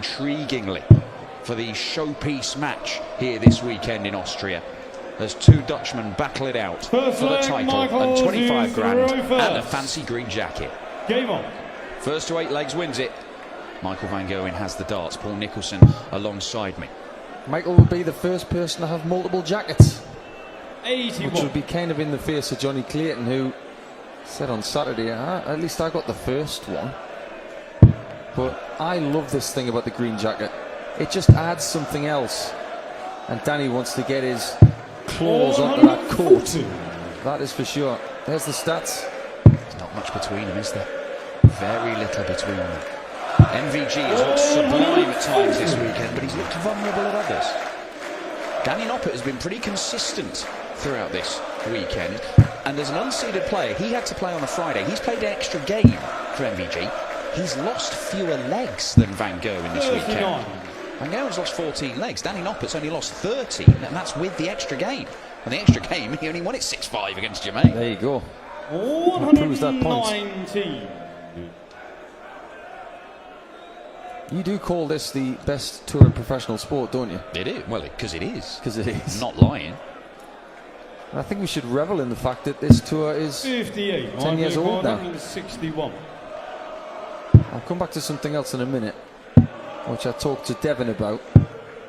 intriguingly for the showpiece match here this weekend in Austria, as two Dutchmen battle it out for the title and 25 grand and a fancy green jacket. Game on. First to 8 legs wins it. Michael van Gerwen has the darts. Paul Nicholson alongside me. Michael will be the first person to have multiple jackets, 81. which would be kind of in the face of Johnny Clayton, who said on Saturday, at least I got the first one. But I love this thing about the green jacket. It just adds something else. And Danny wants to get his claws onto that coat. That is for sure. There's the stats. There's not much between them, is there? Very little between them. MVG has looked sublime at times this weekend, but he's looked vulnerable at others. Danny Noppert has been pretty consistent throughout this weekend, and as an unseeded player, he had to play on a Friday. He's played an extra game for MVG. He's lost fewer legs than Van Gerwen this weekend. Van Gerwen's lost 14 legs. Danny Noppert's only lost 13, and that's with the extra game. And the extra game, he only won it 6-5 against Jermaine. There you go. 119. You do call this the best tour in professional sport, don't you? It is. Well, because it is. Because it is. Not lying. And I think we should revel in the fact that this tour is 58. 10 years old now. 161. I'll come back to something else in a minute, which I talked to Devon about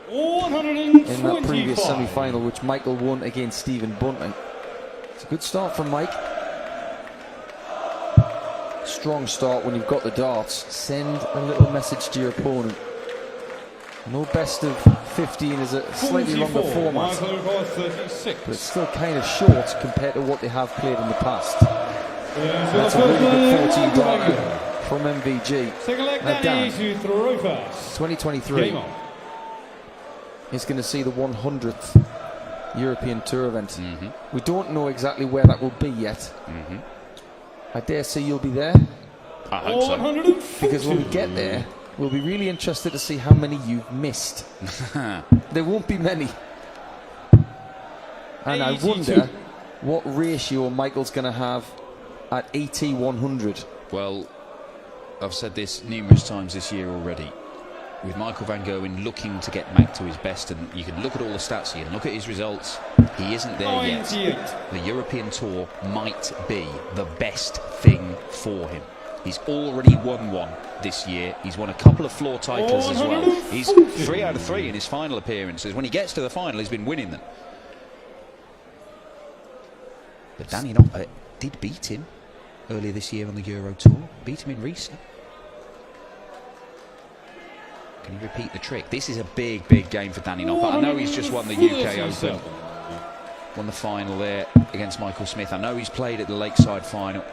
in that previous semi-final, which Michael won against Stephen Bunting. It's a good start from Mike. Strong start when you've got the darts. Send a little message to your opponent. No best of 15 is a slightly longer format, but it's still kind of short compared to what they have played in the past. That's a really good 14 darter from MVG. Now Dan, 2023 is going to see the 100th European Tour event. We don't know exactly where that will be yet. I dare say you'll be there. I hope so. Because when we get there, we'll be really interested to see how many you've missed. There won't be many. And 82. I wonder what ratio Michael's going to have at AT 100. Well, I've said this numerous times this year already. With Michael van Gerwen looking to get back to his best, and you can look at all the stats, you can look at his results, he isn't there yet. The European Tour might be the best thing for him. He's already won one this year. He's won a couple of floor titles as well. He's 3 out of 3 in his final appearances. When he gets to the final, he's been winning them. But Danny Noppert did beat him earlier this year on the Euro Tour. Beat him in Riesa. Can he repeat the trick? This is a big, big game for Danny Noppert. I know he's just won the UK Open. Won the final there against Michael Smith. I know he's played at the Lakeside final.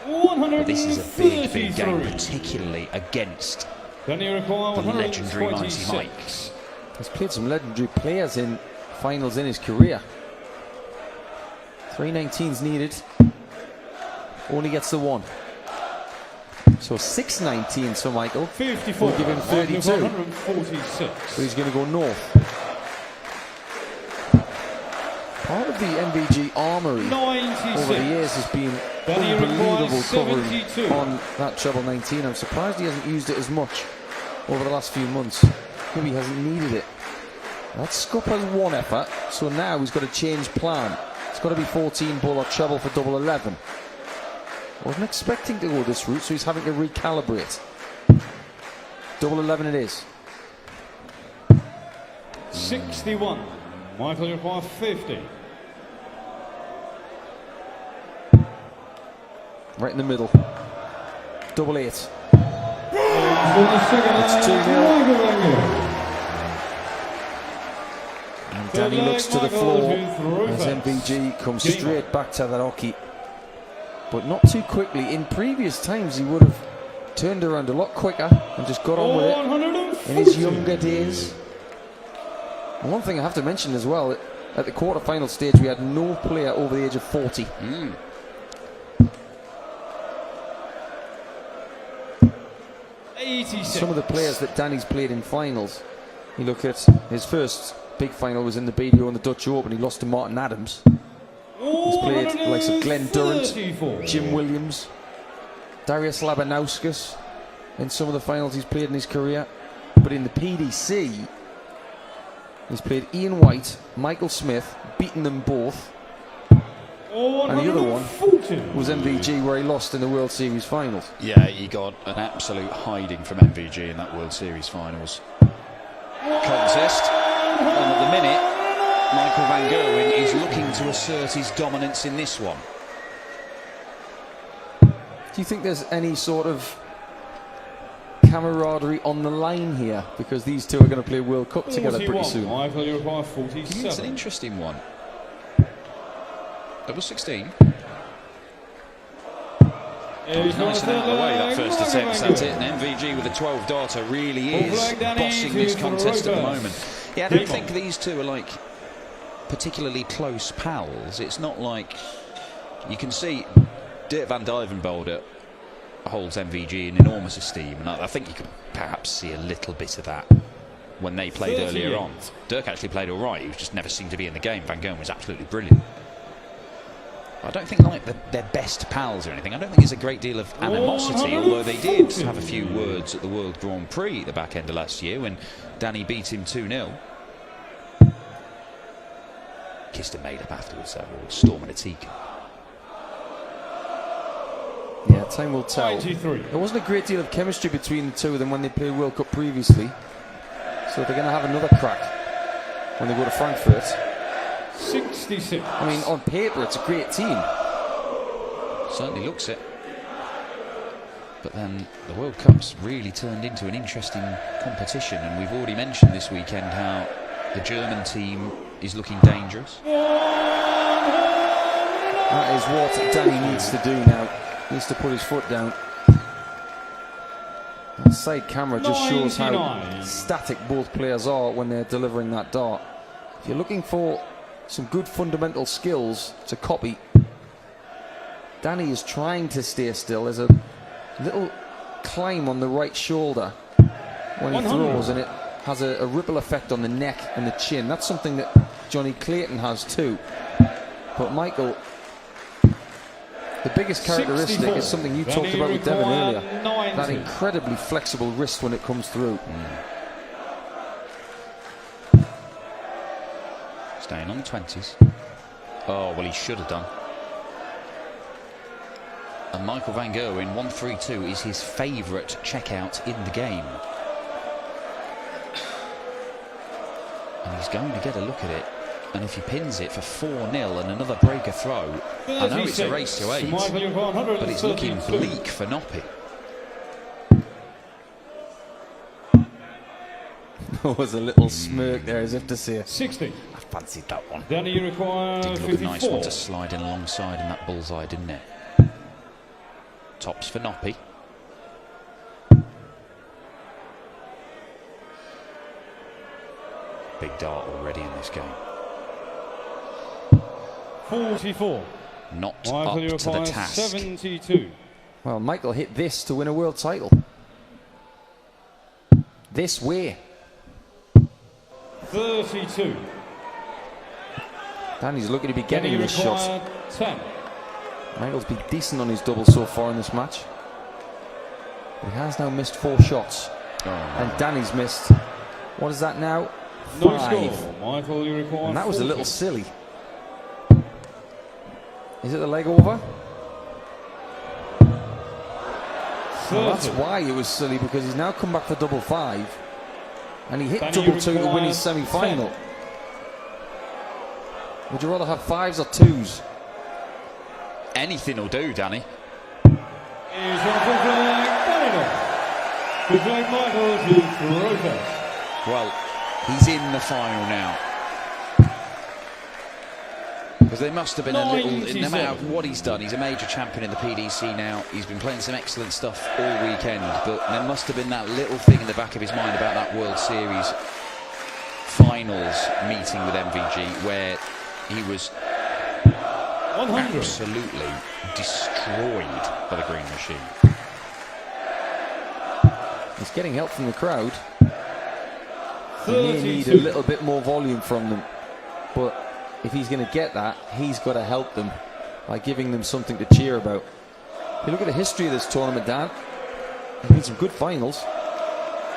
But this is a big, big game, particularly against the legendary Mighty Mike. He's played some legendary players in finals in his career. 319s needed. Only gets the 1. So 619 for Michael. 54. We'll give him 32. So he's going to go north. Part of the MVG armoury over the years has been unbelievable covering on that treble 19. I'm surprised he hasn't used it as much over the last few months. Maybe he hasn't needed it. That Scup has 1 effort, so now he's got to change plan. It's got to be 14 ball or treble for double 11. Wasn't expecting to go this route, so he's having to recalibrate. Double 11 it is. 61. Michael requires 50. Right in the middle. Double 8. It's 2-0. And Danny looks to the floor as MVG comes straight back to the hockey. But not too quickly. In previous times he would have turned around a lot quicker and just got on with it in his younger days. And one thing I have to mention as well, at the quarter-final stage we had no player over the age of 40. Some of the players that Danny's played in finals, you look at his first big final was in the BDO and the Dutch Open. He lost to Martin Adams. He's played the likes of Glenn Durrant, Jim Williams, Darius Labanauskas, in some of the finals he's played in his career. But in the PDC, he's played Ian White, Michael Smith, beaten them both. And the other one was MVG, where he lost in the World Series finals. Yeah, he got an absolute hiding from MVG in that World Series finals contest. And at the minute, Michael van Gerwen is looking to assert his dominance in this one. Do you think there's any sort of camaraderie on the line here? Because these two are going to play World Cup together pretty soon. Michael, you require 47. It's an interesting one. Double 16. He's nice and out of the way, that first attempt, that's it. And MVG with a 12 darter really is bossing this contest at the moment. Yeah, I don't think these two are like particularly close pals. It's not like you can see Dirk van Dijvenbode holds MVG in enormous esteem, and I think you can perhaps see a little bit of that when they played earlier on. Dirk actually played all right, he just never seemed to be in the game. Van Gerwen was absolutely brilliant. I don't think like they're best pals or anything. I don't think there's a great deal of animosity, although they did have a few words at the World Grand Prix at the back end of last year when Danny beat him 2-0. Kissed and made up afterwards, though, or storming a teacup. Yeah, time will tell. 93. There wasn't a great deal of chemistry between the two of them when they played World Cup previously. So they're going to have another crack when they go to Frankfurt. 66. I mean, on paper, it's a great team. Certainly looks it. But then the World Cup's really turned into an interesting competition, and we've already mentioned this weekend how the German team is looking dangerous. That is what Danny needs to do now. He needs to put his foot down. That side camera just shows how static both players are when they're delivering that dart. If you're looking for some good fundamental skills to copy, Danny is trying to stay still. There's a little climb on the right shoulder when he throws, and it has a ripple effect on the neck and the chin. That's something that Johnny Clayton has too. But Michael, the biggest characteristic is something you talked about with Devon earlier, that incredibly flexible wrist when it comes through. Staying on the 20s. Oh, well, he should have done. And Michael van Gerwen, 132, is his favourite checkout in the game. And he's going to get a look at it. And if he pins it for 4-0 and another breaker throw, I know it's a race to 8, but it's looking bleak for Noppert. There was a little smirk there as if to say, 60. I fancied that one. Danny, you require Did look 54. a nice one to slide in alongside in that bullseye, didn't it? Tops for Noppert. Big dart already in this game. 44. Not Michael, up to the task. 72. Well, Michael hit this to win a world title. This way. 32. Danny's looking to be getting Danny this shot. require 10. Michael's been decent on his double so far in this match. He has now missed 4 shots. And Danny's missed, what is that now? 5. No score. Michael, you require And that was 40. a little silly. Is it the leg over? Well, that's why it was silly, because he's now come back for double 5. And he hit Danny, double 2 to win his semi-final. Would you rather have 5s or 2s? Anything will do, Danny. He's on full flag, Danny. Good flag, Michael to protest. Well, he's in the final now. Because there must have been a little, no matter what he's done, he's a major champion in the PDC now. He's been playing some excellent stuff all weekend, but there must have been that little thing in the back of his mind about that World Series finals meeting with MVG where he was 100. absolutely destroyed by the green machine. He's getting help from the crowd. He may need a little bit more volume from them, but if he's going to get that, he's got to help them by giving them something to cheer about. If you look at the history of this tournament, Dan, There's been some good finals.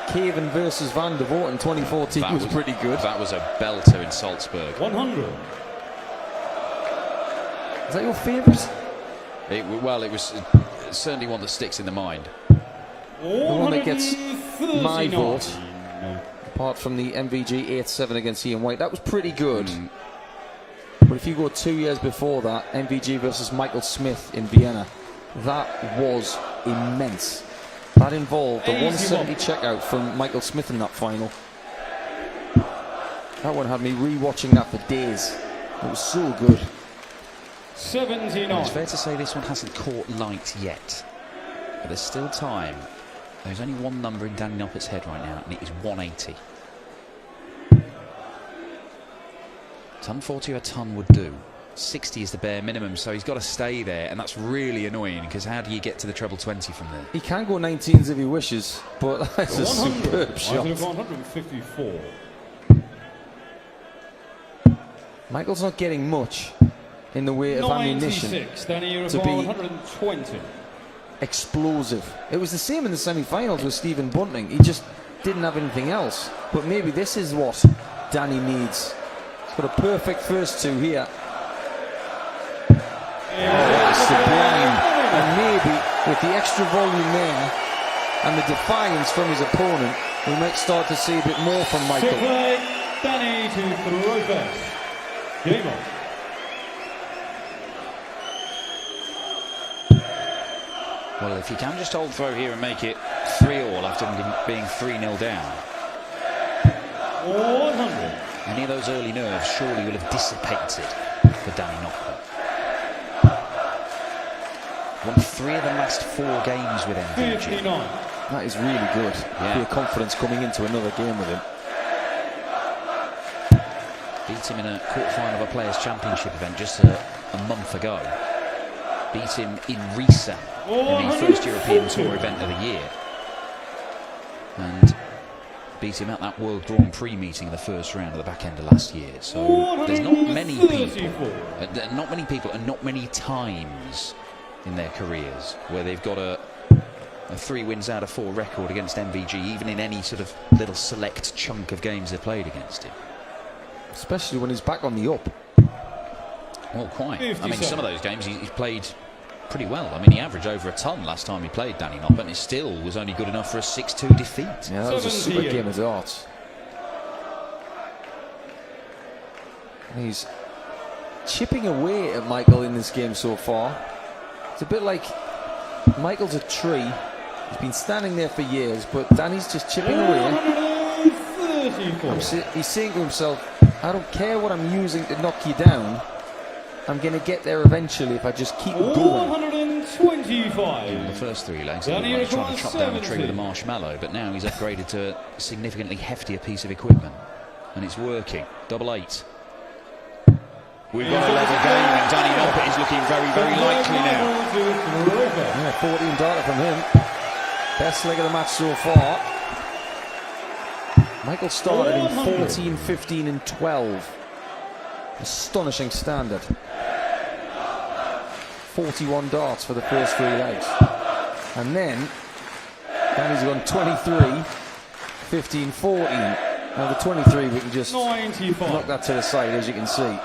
Caven versus Van der Voort in 2014 was pretty good. That was a belter in Salzburg. 100. Is that your favourite? Well, it was certainly one that sticks in the mind. The one that gets my vote, apart from the MVG 8-7 against Ian White. That was pretty good. But if you go 2 years before that, MVG versus Michael Smith in Vienna, that was immense. That involved the 170 checkout from Michael Smith in that final. That one had me re-watching that for days. It was so good. 79. It's fair to say this one hasn't caught light yet. But there's still time. There's only one number in Danny Noppert's head right now, and it is 180. Ton 40 a ton would do. 60 is the bare minimum, so he's got to stay there, and that's really annoying, because how do you get to the treble 20 from there? He can go 19s if he wishes, but that's a superb shot. 154. Michael's not getting much in the way of ammunition to be 120. explosive. It was the same in the semi-finals with Stephen Bunting. He just didn't have anything else. But maybe this is what Danny needs. He's got a perfect first two here. That's sublime. And maybe with the extra volume there and the defiance from his opponent, we might start to see a bit more from Michael. Danny to throw first. Game on. Well, if you can just hold throw here and make it 3-all after being 3-0 down. 100. Any of those early nerves surely will have dissipated for Danny Noppert. Won 3 of the last 4 games with MVG. 59. That is really good. Yeah. Be a confidence coming into another game with him. Beat him in a quarter-final of a Players' Championship event just a month ago. Beat him in Riesa in the first European Tour event of the year. And beat him at that World Grand Prix meeting in the first round at the back end of last year. So there's not many people and not many times in their careers where they've got a 3 wins out of 4 record against MVG, even in any sort of little select chunk of games they've played against him. Especially when he's back on the up. Well, quite. 57. I mean, some of those games he's played pretty well. I mean, he averaged over a ton last time he played Danny Noppert, and it still was only good enough for a 6-2 defeat. Yeah, that was a super game of darts. And he's chipping away at Michael in this game so far. It's a bit like Michael's a tree. He's been standing there for years, but Danny's just chipping away. He's saying to himself, I don't care what I'm using to knock you down. I'm going to get there eventually if I just keep going. 125. The first 3 legs, he was trying to chop down the tree with a marshmallow, but now he's upgraded to a significantly heftier piece of equipment, and it's working. 88. We've got a level game, and Danny Noppert is looking very, very likely now. Yeah, 14 darter from him. Best leg of the match so far. Michael started in 14, 15 and 12. Astonishing standard. 41 darts for the first 3 legs. And then Danny's gone 23, 15, 14. Now the 23 we can just 95. knock that to the side, as you can see.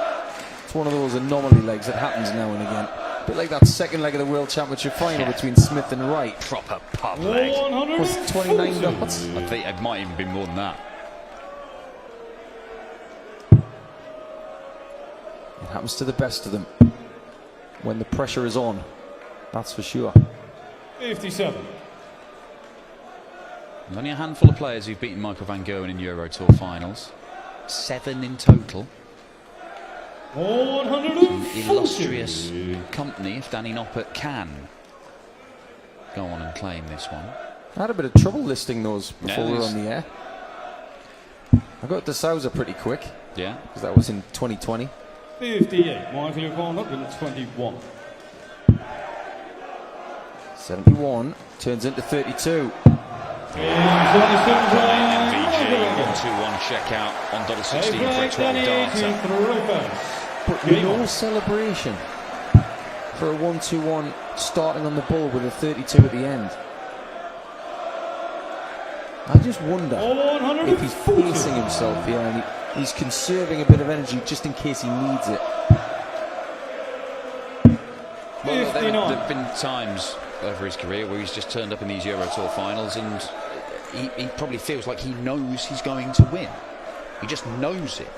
It's one of those anomaly legs that happens now and again. A bit like that second leg of the World Championship final between Smith and Wright. Proper pub leg. Was it 29 darts? I think it might even be more than that. It happens to the best of them when the pressure is on, that's for sure. 57. There's only a handful of players who've beaten Michael van Gerwen in Euro Tour finals. 7 in total. 140. Illustrious company if Danny Noppert can go on and claim this one. I had a bit of trouble listing those before we were on the air. I got to Sousa pretty quick. Yeah. Because that was in 2020. 58. Michael 121. 71 turns into 32. MVG 1-2-1 check out on double 16 for a 12 darter. But no celebration for a 1-2-1 starting on the ball with a 32 at the end. I just wonder if he's pacing himself here and he's conserving a bit of energy just in case he needs it. Well, there have been times over his career where he's just turned up in these Euro Tour finals and he probably feels like he knows he's going to win. He just knows it.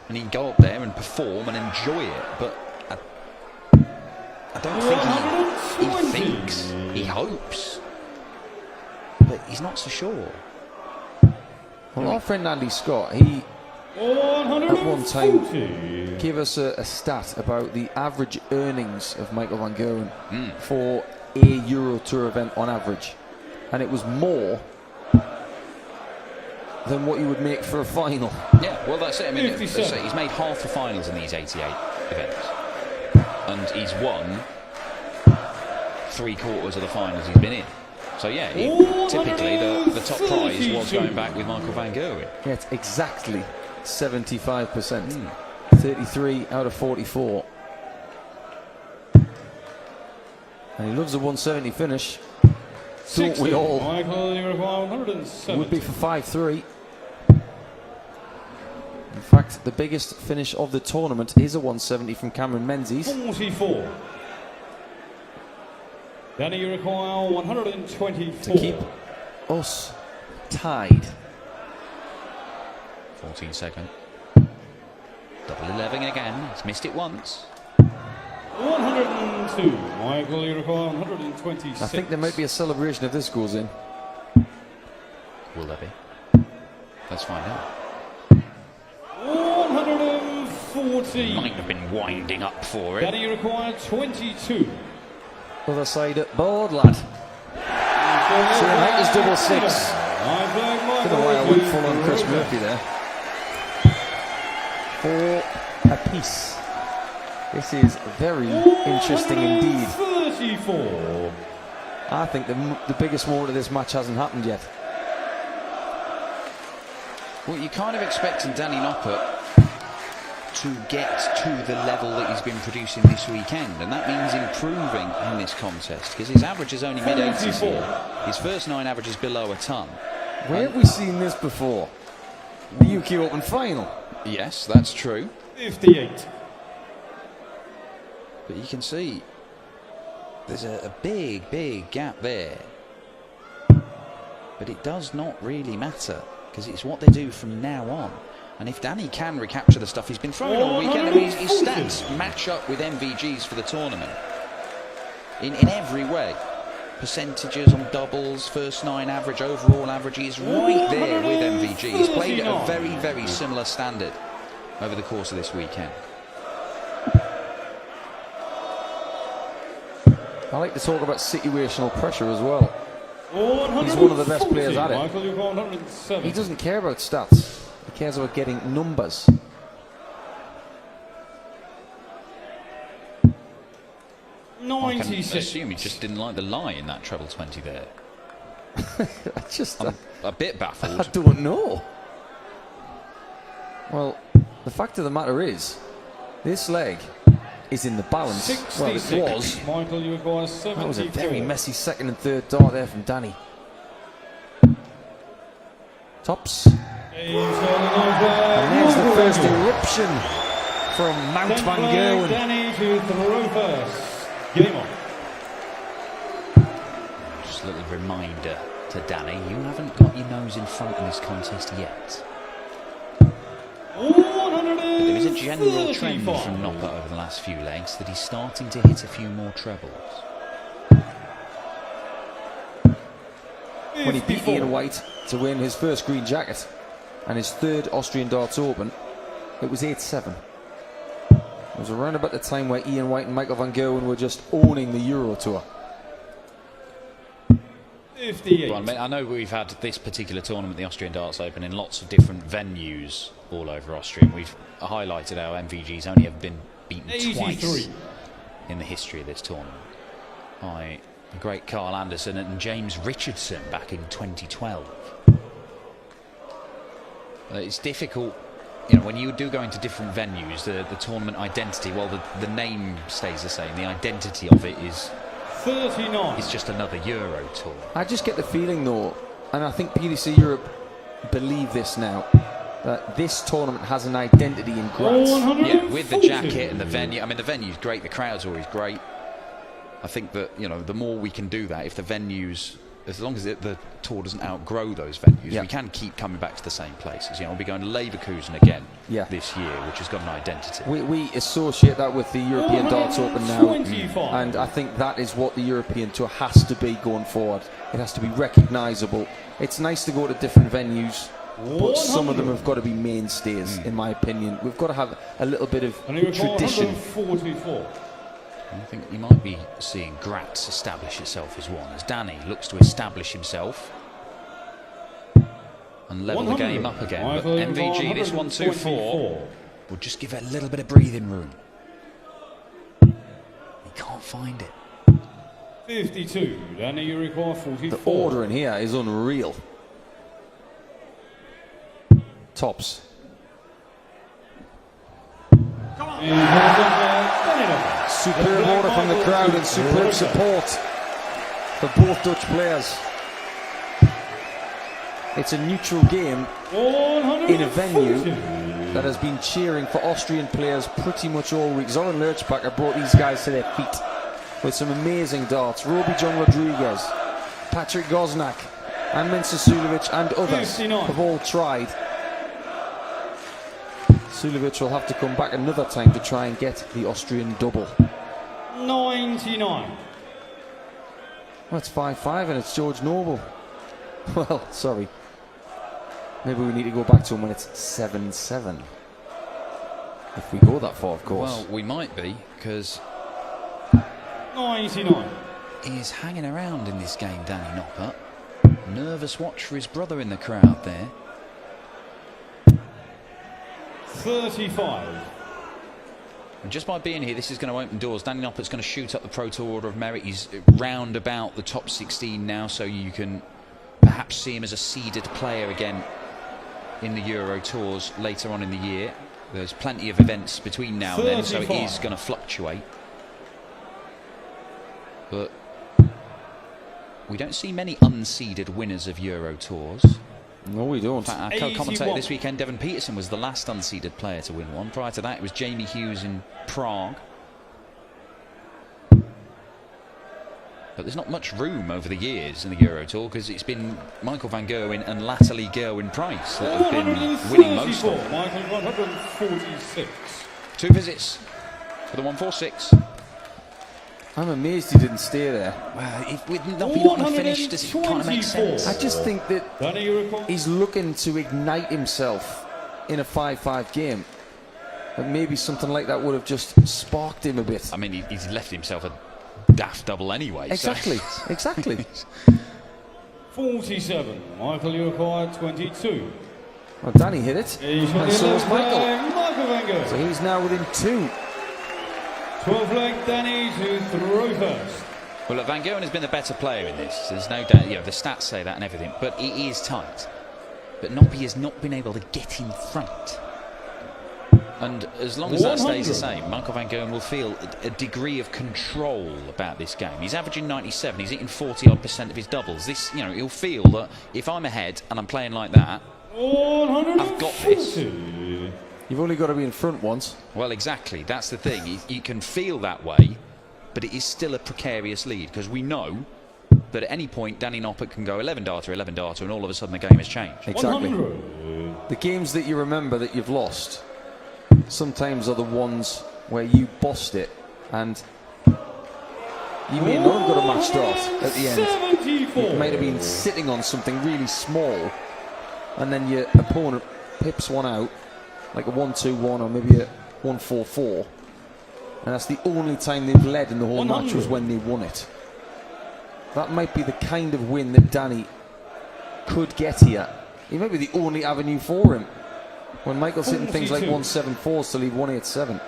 And he can go up there and perform and enjoy it. But I don't think he thinks, he hopes. But he's not so sure. Well, our friend Andy Scott, he at one time gave us a stat about the average earnings of Michael van Gerwen for a Euro Tour event on average. And it was more than what you would make for a final. Yeah, well, that's it. I mean, he's made half the finals in these 88 events. And he's won 3/4 of the finals he's been in. So, yeah, typically the top prize was going back with Michael van Gerwen. Yeah, it's exactly 75%. 33 out of 44. And he loves a 170 finish. Thought we all would be for 5-3. In fact, the biggest finish of the tournament is a 170 from Cameron Menzies. 44. Then you require 124. To keep us tied. 14 second. Double 11 again. He's missed it once. 102. Michael, you require 126. I think there might be a celebration if this goes in. Will there be? Let's find out. 140. Might have been winding up for it. Then you require 22. Other side at board, lad. So the night is double six. Don't know why I went full on Chris Murphy there. 4 apiece. This is very interesting indeed. 34. I think the biggest moment of this match hasn't happened yet. Well, you're kind of expecting Danny Noppert to get to the level that he's been producing this weekend, and that means improving in this contest because his average is only mid-80s here. His first 9 averages below a ton. Where have we seen this before? The UK Open final. Yes, that's true. 58. But you can see there's a big gap there. But it does not really matter because it's what they do from now on. And if Danny can recapture the stuff he's been throwing all weekend, I mean, his stats match up with MVG's for the tournament in every way. Percentages on doubles, first 9 average, overall average, he's right there with MVG. He's played at a very similar standard over the course of this weekend. I like to talk about situational pressure as well. He's one of the best players at it. He doesn't care about stats. He cares about getting numbers. I can assume he just didn't like the lie in that treble 20 there. I'm a bit baffled. I don't know. Well, the fact of the matter is, this leg is in the balance. 66. Well, it was. Michael, you require 74. That was a very messy second and third dart there from Danny. Tops. And there's the first eruption from Mount Van Gerwen. Danny to throw first. Game on. Just a little reminder to Danny, you haven't got your nose in front in this contest yet. There is a general trend from Noppert over the last few legs that he's starting to hit a few more trebles. When he beat Ian White to win his first green jacket and his third Austrian Darts Open, it was 8-7. It was around about the time where Ian White and Michael van Gerwen were just owning the Euro Tour. 58. Well, I know we've had this particular tournament, the Austrian Darts Open, in lots of different venues all over Austria. And we've highlighted how MVG's only ever been beaten 83. twice in the history of this tournament by the great Carl Anderson and James Richardson back in 2012. It's difficult, you know, when you do go into different venues, the tournament identity, well, the name stays the same. The identity of it is 39. It's just another Euro Tour. I just get the feeling, though, and I think PDC Europe believe this now, that this tournament has an identity in Graz. Yeah, with the jacket and the venue. I mean, the venue's great, the crowd's always great. I think that, you know, the more we can do that, if the venues, as long as the tour doesn't outgrow those venues, we can keep coming back to the same places. You know, we'll be going to Leverkusen again this year, which has got an identity. We associate that with the European Darts Open now, and I think that is what the European Tour has to be going forward. It has to be recognisable. It's nice to go to different venues, but some of them have got to be mainstays, in my opinion. We've got to have a little bit of tradition. I think you might be seeing Graz establish itself as one, as Danny looks to establish himself and level the game up again. But MVG, this 1-2-4, will just give it a little bit of breathing room. He can't find it. 52, Danny, you require 44. The order in here is unreal. Tops. Superb order from the crowd and superb support for both Dutch players. It's a neutral game in a venue that has been cheering for Austrian players pretty much all week. Zoran Lerchbacher brought these guys to their feet with some amazing darts. Roby John Rodriguez, Patrick Goznak, and Mincer Sulevic and others have all tried. Sulevic will have to come back another time to try and get the Austrian double. 99. Well, it's 5-5 and it's George Noble. Well, sorry. Maybe we need to go back to him when it's 7-7. If we go that far, of course. Well, we might be, because 99. He's hanging around in this game, Danny Noppert. Nervous watch for his brother in the crowd there. 35. And just by being here, this is going to open doors. Danny Noppert's going to shoot up the Pro Tour Order of Merit. He's round about the top 16 now, so you can perhaps see him as a seeded player again in the Euro Tours later on in the year. There's plenty of events between now and then, so it is going to fluctuate. But we don't see many unseeded winners of Euro Tours. No, we don't. In fact, our co-commentator this weekend, Devon Peterson, was the last unseeded player to win one. Prior to that, it was Jamie Hughes in Prague. But there's not much room over the years in the Euro Tour, because it's been Michael van Gerwen and latterly Gerwin Price that have been winning most of them. Michael 146. 2 visits for the 146. I'm amazed he didn't stay there. Well, if with Noppy not on a finish, does it kind of make sense? I just think that he's looking to ignite himself in a 5-5 game. And maybe something like that would have just sparked him a bit. I mean, he's left himself a daft double anyway. Exactly, so. Exactly. 47. Michael, you require 22. Well, Danny hit it, and so was Michael. So he's now within 2. 12 leg Danny to throw first. Well, look, Van Gerwen has been the better player in this. There's no doubt, you know, the stats say that and everything, but it is tight. But Noppy has not been able to get in front. And as long as that stays the same, Michael van Gerwen will feel a degree of control about this game. He's averaging 97. He's hitting 40-odd% of his doubles. This, you know, he'll feel that if I'm ahead and I'm playing like that, I've got this. You've only got to be in front once. Well, exactly. That's the thing. You can feel that way, but it is still a precarious lead, because we know that at any point Danny Noppert can go 11-darter, 11-darter, and all of a sudden the game has changed. Exactly. The games that you remember that you've lost sometimes are the ones where you bossed it, and you may not have got a match start at the end. You might have been sitting on something really small, and then your opponent pips one out, like a 1-2-1 or maybe a 1-4-4, and that's the only time they've led in the whole match was when they won it. That might be the kind of win that Danny could get here. It might be the only avenue for him. When Michael's hitting things like 1-7-4s to leave 1-8-7.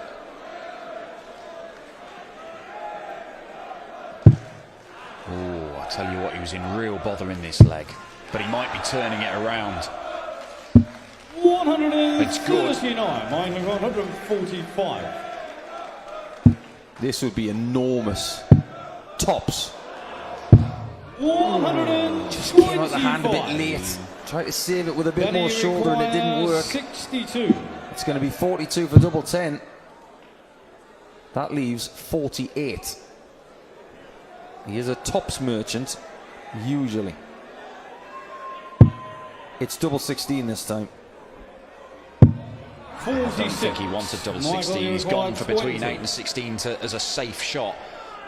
Oh, I tell you what, he was in real bother in this leg, but he might be turning it around. 139, minus 145. This would be enormous. Tops. Just came out the hand a bit late. Tried to save it with a bit more shoulder and it didn't work. 62. It's going to be 42 for double 10. That leaves 48. He is a tops merchant, usually. It's double 16 this time. I don't think he wanted double 16. He's gone for between 8 and 16 as a safe shot,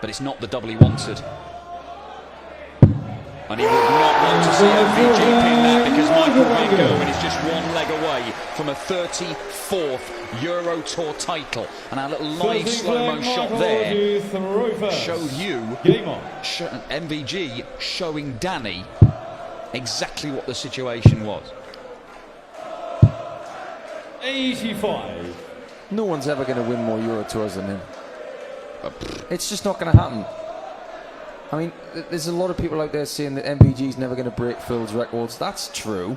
but it's not the double he wanted. And he would not want to see MVG pin that because Michael van Gerwen is just one leg away from a 34th Euro Tour title. And our little live slow-mo shot there showed you MVG showing Danny exactly what the situation was. 85. No one's ever going to win more Euro Tours than him. It's just not going to happen. I mean, there's a lot of people out there saying that MVG's never going to break Phil's records. That's true.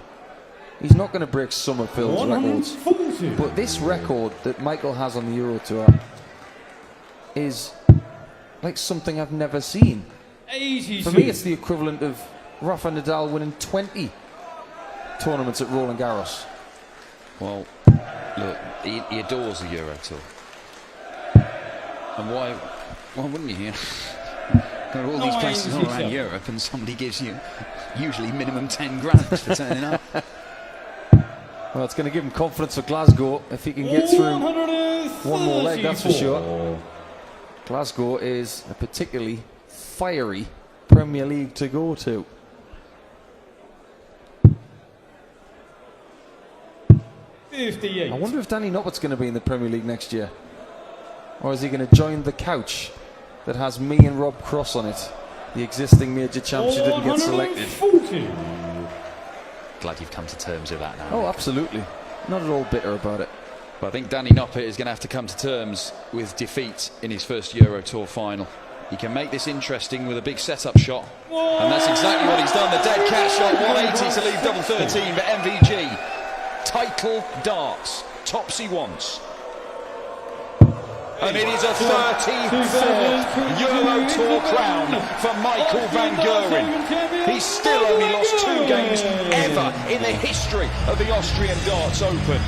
He's not going to break some of Phil's records. But this record that Michael has on the Euro Tour is like something I've never seen. 82. For me, it's the equivalent of Rafa Nadal winning 20 tournaments at Roland Garros. Well, look, he adores the Euro Tour. And why wouldn't you? There are all these places all around Europe and somebody gives you usually minimum 10 grand for turning up. Well, it's going to give him confidence for Glasgow if he can get through one more leg, that's for sure. Glasgow is a particularly fiery Premier League to go to. I wonder if Danny Noppert's going to be in the Premier League next year. Or is he going to join the couch that has me and Rob Cross on it, the existing major champs who didn't get selected? Glad you've come to terms with that now. Oh, absolutely. Not at all bitter about it. But I think Danny Noppert is going to have to come to terms with defeat in his first Euro Tour final. He can make this interesting with a big setup shot. And that's exactly what he's done. The dead cat shot, 180 to leave double 13. But MVG, title darts, tops he wants. And it is a 34th Euro Tour crown for Michael van Gerwen. He's still only lost 2 games ever in the history of the Austrian Darts Open.